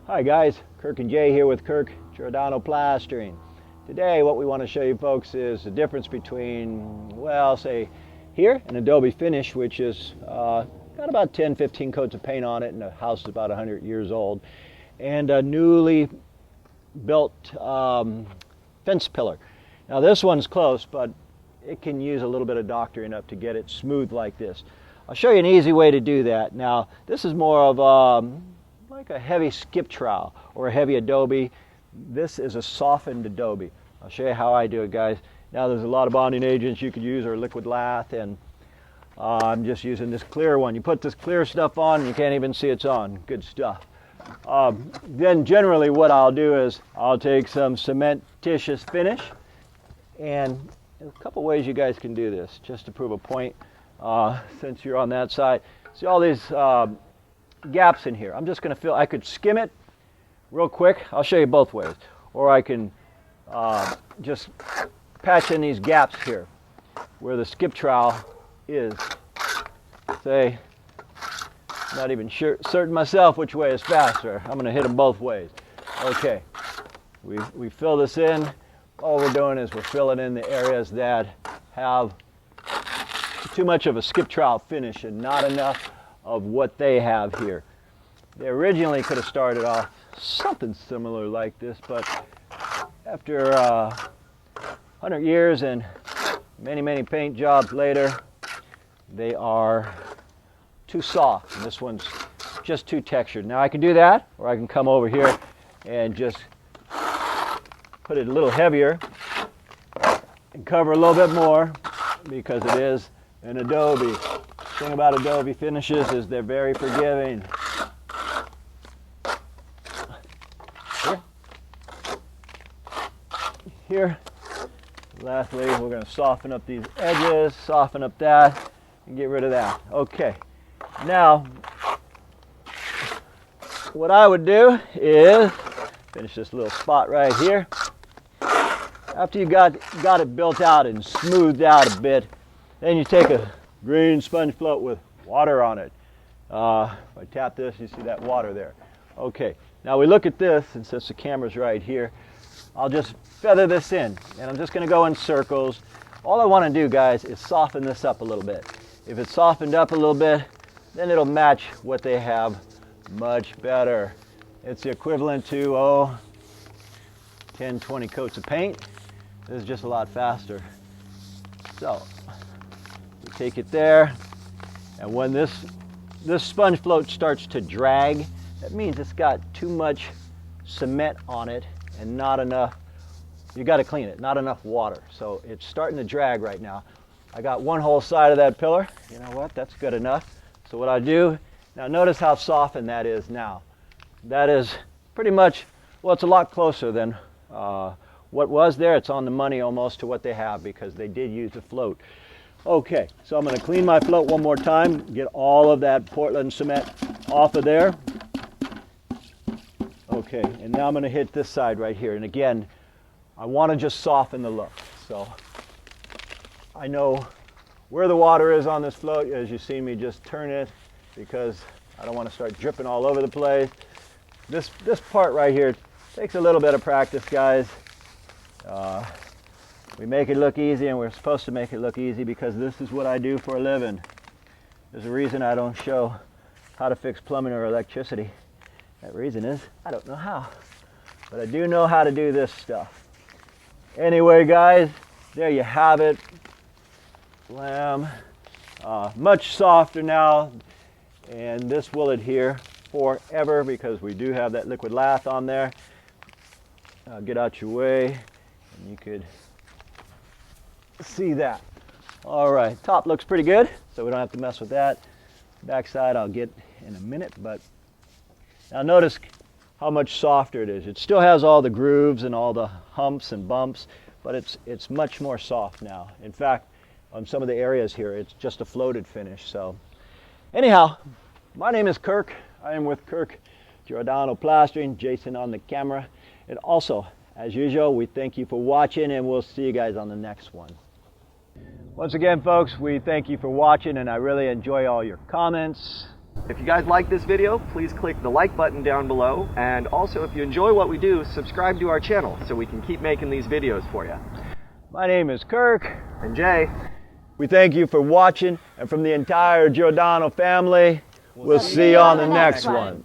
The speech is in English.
Hi guys, Kirk and Jay here with Kirk, Giordano Plastering. Today what we want to show you folks is the difference between, well, say here an Adobe finish, which is got about 10-15 coats of paint on it and the house is about 100 years old, and a newly built fence pillar. Now this one's close, but it can use a little bit of doctoring up to get it smooth like this. I'll show you an easy way to do that. Now this is more of like a heavy skip trowel or a heavy Adobe. This is a softened Adobe. I'll show you how I do it, guys. Now there's a lot of bonding agents you could use, or liquid lath, and I'm just using this clear one. You put this clear stuff on and you can't even see it's on. Good stuff. Then generally what I'll do is I'll take some cementitious finish, and there's a couple ways you guys can do this just to prove a point since you're on that side. See all these gaps in here. I'm just going to fill. I could skim it real quick. I'll show you both ways. Or I can just patch in these gaps here where the skip trowel is. Say, not even sure, certain myself which way is faster. I'm going to hit them both ways. Okay, we fill this in. All we're doing is we're filling in the areas that have too much of a skip trowel finish and not enough of what they have here. They originally could have started off something similar like this, but after 100 years and many paint jobs later, they are too soft, and this one's just too textured. Now I can do that, or I can come over here and just put it a little heavier and cover a little bit more, because it is an Adobe. The thing about Adobe finishes is they're very forgiving. Here. Lastly, we're going to soften up these edges, soften up that, and get rid of that. Okay. Now, what I would do is finish this little spot right here. After you got it built out and smoothed out a bit, then you take a green sponge float with water on it. If I tap this, you see that water there. Okay, now we look at this, and since the camera's right here, I'll just feather this in, and I'm just going to go in circles. All I want to do, guys, is soften this up a little bit. If it's softened up a little bit, then it'll match what they have much better. It's the equivalent to 10-20 coats of paint. This is just a lot faster. So we take it there, and when this sponge float starts to drag, that means it's got too much cement on it and not enough. You got to clean it, not enough water. So it's starting to drag right now. I got one whole side of that pillar. You know what? That's good enough. So what I do now, notice how softened that is now. That is pretty much, well, it's a lot closer than what was there. It's on the money almost to what they have, because they did use the float. Okay, so I'm going to clean my float one more time, get all of that Portland cement off of there. Okay, and now I'm going to hit this side right here. And again, I want to just soften the look. So I know where the water is on this float. As you see me just turn it, because I don't want to start dripping all over the place. This part right here takes a little bit of practice, guys. We make it look easy, and we're supposed to make it look easy because this is what I do for a living. There's a reason I don't show how to fix plumbing or electricity. That reason is I don't know how, but I do know how to do this stuff. Anyway, guys, there you have it. Lamb, much softer now, and this will adhere forever because we do have that liquid lath on there. Get out your way, and you could see that. All right, top looks pretty good, so we don't have to mess with that. Backside I'll get in a minute, but now notice how much softer it is. It still has all the grooves and all the humps and bumps, but it's much more soft now. In fact, on some of the areas here, it's just a floated finish. So anyhow, my name is Kirk. I am with Kirk Giordano Plastering, Jason on the camera. And also, as usual, we thank you for watching, and we'll see you guys on the next one. Once again, folks, we thank you for watching, and I really enjoy all your comments. If you guys like this video, please click the like button down below, and also if you enjoy what we do, subscribe to our channel so we can keep making these videos for you. My name is Kirk. And Jay. We thank you for watching, and from the entire Giordano family, we'll see you on the next one.